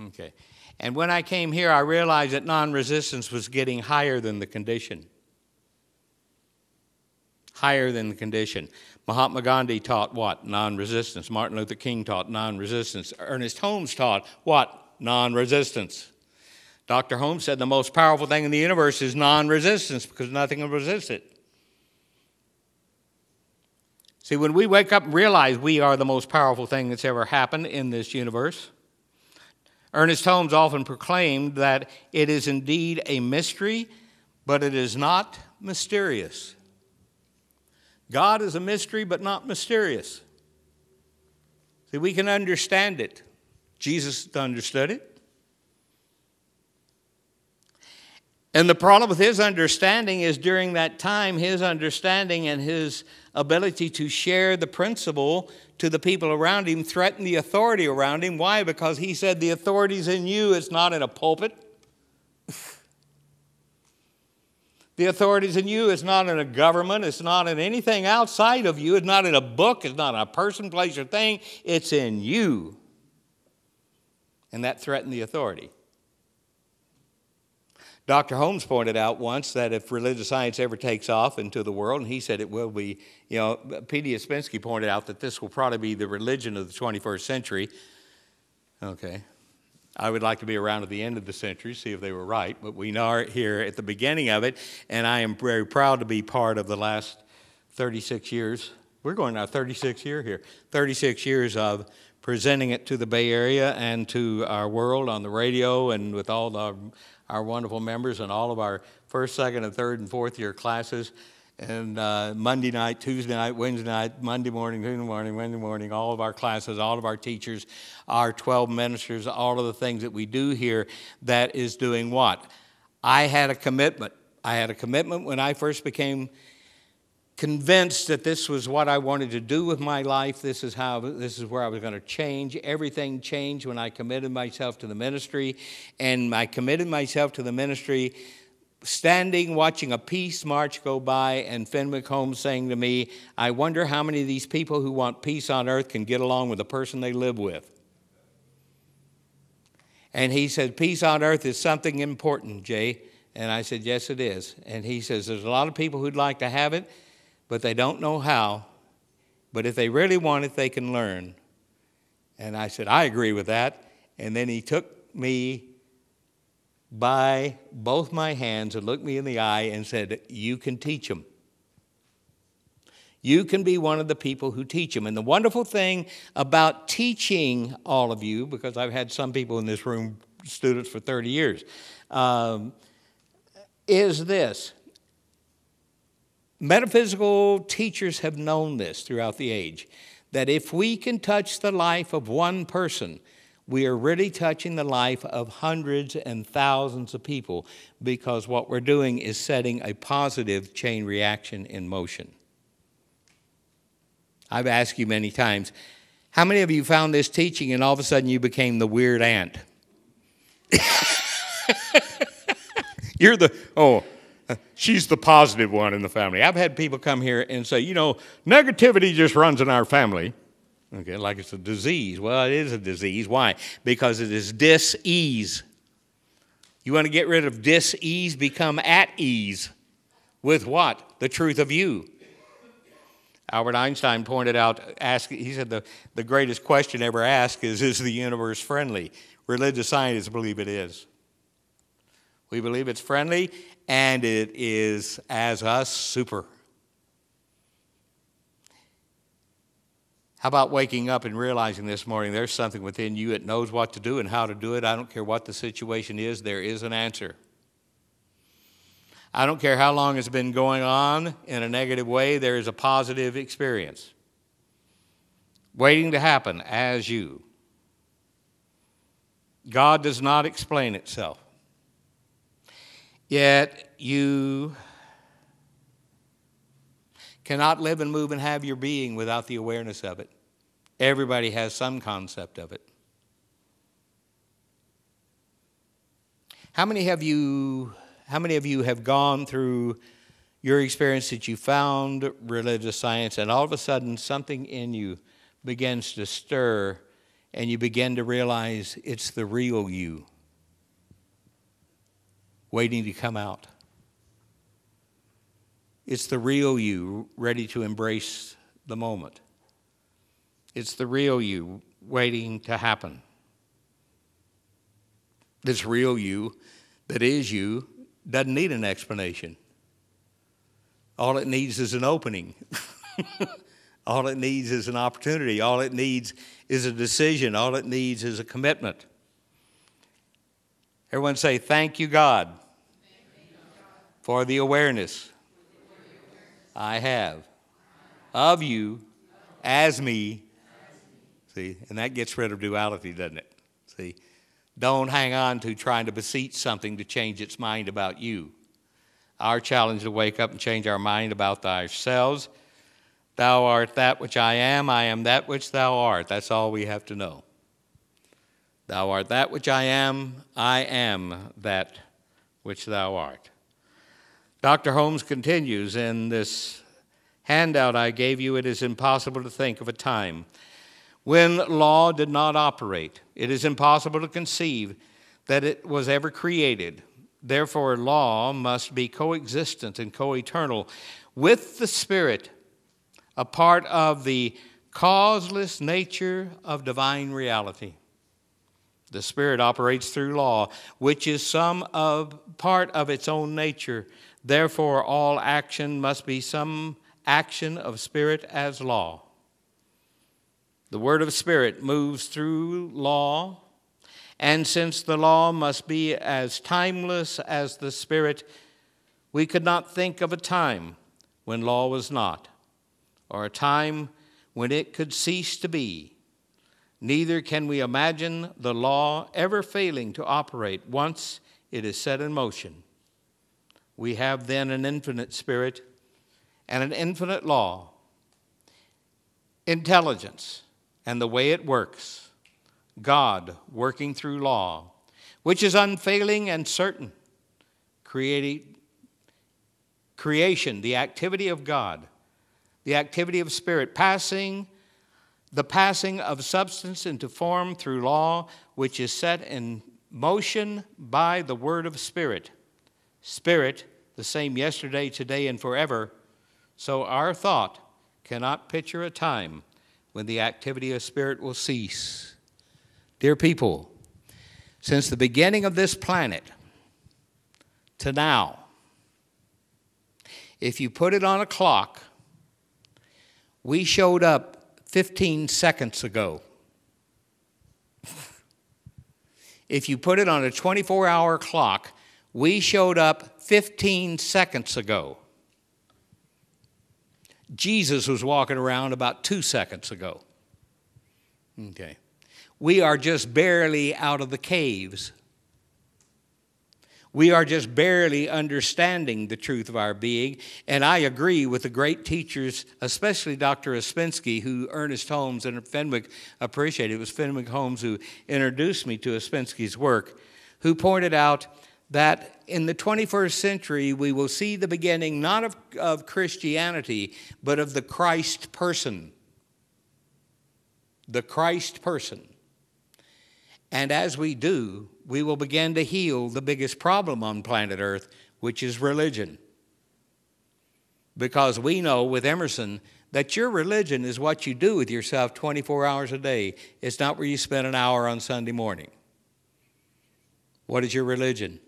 Okay. And when I came here, I realized that non-resistance was getting higher than the condition. Higher than the condition. Mahatma Gandhi taught what? Non-resistance. Martin Luther King taught non-resistance. Ernest Holmes taught what? Non-resistance. Dr. Holmes said the most powerful thing in the universe is non-resistance because nothing will resist it. See, when we wake up and realize we are the most powerful thing that's ever happened in this universe, Ernest Holmes often proclaimed that it is indeed a mystery, but it is not mysterious. God is a mystery, but not mysterious. See, we can understand it. Jesus understood it. And the problem with his understanding is during that time, his understanding and his ability to share the principle to the people around him threatened the authority around him. Why? Because he said the authority's in you, it's not in a pulpit. The authority's in you, it's not in a government, it's not in anything outside of you, it's not in a book, it's not in a person, place, or thing, it's in you. And that threatened the authority. Dr. Holmes pointed out once that if religious science ever takes off into the world, and he said it will be, P.D. Ouspensky pointed out that this will probably be the religion of the 21st century. Okay. I would like to be around at the end of the century, see if they were right, but we are here at the beginning of it, and I am very proud to be part of the last 36 years. We're going our 36th year here. 36 years of presenting it to the Bay Area and to our world on the radio and with all our wonderful members and all of our first, second, and third, and fourth year classes. And Monday night, Tuesday night, Wednesday night, Monday morning, Tuesday morning, Wednesday morning, all of our classes, all of our teachers, our 12 ministers, all of the things that we do here that is doing what? I had a commitment. I had a commitment when I first became convinced that this was what I wanted to do with my life. This is where I was going to change. Everything changed when I committed myself to the ministry. And I committed myself to the ministry standing, watching a peace march go by, and Fenwick Holmes saying to me, I wonder how many of these people who want peace on earth can get along with the person they live with. And he said, peace on earth is something important, Jay. And I said, yes, it is. And he says, there's a lot of people who'd like to have it, but they don't know how. But if they really want it, they can learn. And I said, I agree with that. And then he took me by both my hands and looked me in the eye and said, you can teach them. You can be one of the people who teach them. And the wonderful thing about teaching all of you, because I've had some people in this room, students for 30 years, is this. Metaphysical teachers have known this throughout the age, that if we can touch the life of one person, we are really touching the life of hundreds and thousands of people, because what we're doing is setting a positive chain reaction in motion. I've asked you many times, how many of you found this teaching and all of a sudden you became the weird aunt? You're she's the positive one in the family. I've had people come here and say, negativity just runs in our family. Okay, like it's a disease. Well, it is a disease. Why? Because it is dis-ease. You want to get rid of dis-ease, become at ease. With what? The truth of you. Albert Einstein pointed out, he said the greatest question ever asked is the universe friendly? Religious scientists believe it is. We believe it's friendly, and it is, as us, super. How about waking up and realizing this morning there's something within you that knows what to do and how to do it? I don't care what the situation is, there is an answer. I don't care how long it's been going on in a negative way, there is a positive experience waiting to happen as you. God does not explain itself. Yet you cannot live and move and have your being without the awareness of it. Everybody has some concept of it. How many of you have gone through your experience that you found religious science and all of a sudden something in you begins to stir and you begin to realize it's the real you waiting to come out. It's the real you ready to embrace the moment. It's the real you waiting to happen. This real you that is you doesn't need an explanation. All it needs is an opening. All it needs is an opportunity. All it needs is a decision. All it needs is a commitment. Everyone say, thank you, God, for the awareness I have of you as me. See, and that gets rid of duality, doesn't it? See, don't hang on to trying to beseech something to change its mind about you. Our challenge is to wake up and change our mind about ourselves. Thou art that which I am that which thou art. That's all we have to know. Thou art that which I am that which thou art. Dr. Holmes continues, in this handout I gave you, it is impossible to think of a time when law did not operate. It is impossible to conceive that it was ever created. Therefore, law must be coexistent and co-eternal with the Spirit, a part of the causeless nature of divine reality. The Spirit operates through law, which is part of its own nature. Therefore, all action must be some action of Spirit as law. The word of Spirit moves through law, and since the law must be as timeless as the Spirit, we could not think of a time when law was not, or a time when it could cease to be. Neither can we imagine the law ever failing to operate once it is set in motion. We have then an infinite Spirit and an infinite law, intelligence, and the way it works, God working through law, which is unfailing and certain. Creation, the activity of God, the activity of Spirit, the passing of substance into form through law, which is set in motion by the word of Spirit. Spirit, the same yesterday, today, and forever. So our thought cannot picture a time when the activity of Spirit will cease. Dear people, since the beginning of this planet to now, if you put it on a clock, we showed up 15 seconds ago. If you put it on a 24-hour clock, we showed up 15 seconds ago. Jesus was walking around about 2 seconds ago. Okay. We are just barely out of the caves. We are just barely understanding the truth of our being. And I agree with the great teachers, especially Dr. Ouspensky, who Ernest Holmes and Fenwick appreciated. It was Fenwick Holmes who introduced me to Ouspensky's work, who pointed out that in the 21st century, we will see the beginning not of Christianity, but of the Christ person. The Christ person. And as we do, we will begin to heal the biggest problem on planet Earth, which is religion. Because we know with Emerson that your religion is what you do with yourself 24 hours a day. It's not where you spend an hour on Sunday morning. What is your religion?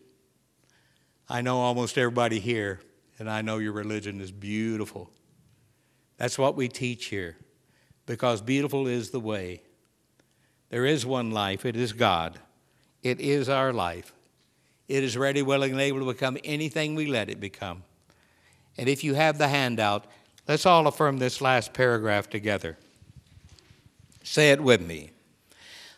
I know almost everybody here, and I know your religion is beautiful. That's what we teach here, because beautiful is the way. There is one life. It is God. It is our life. It is ready, willing, and able to become anything we let it become. And if you have the handout, let's all affirm this last paragraph together. Say it with me.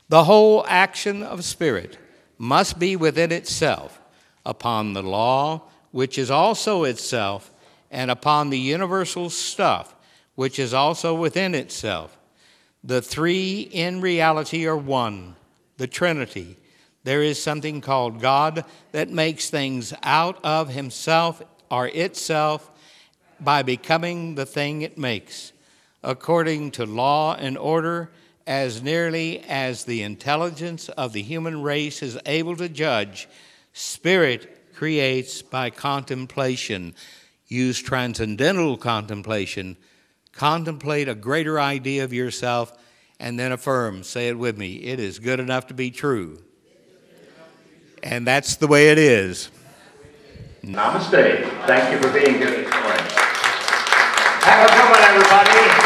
The whole action of Spirit must be within itself, upon the law, which is also itself, and upon the universal stuff, which is also within itself. The three in reality are one, the Trinity. There is something called God that makes things out of himself or itself by becoming the thing it makes, according to law and order as nearly as the intelligence of the human race is able to judge, spirit creates by contemplation. Use transcendental contemplation. Contemplate a greater idea of yourself and then affirm. Say it with me. It is good enough to be true. And that's the way it is. Namaste. Thank you for being here this morning. Have a good one, everybody.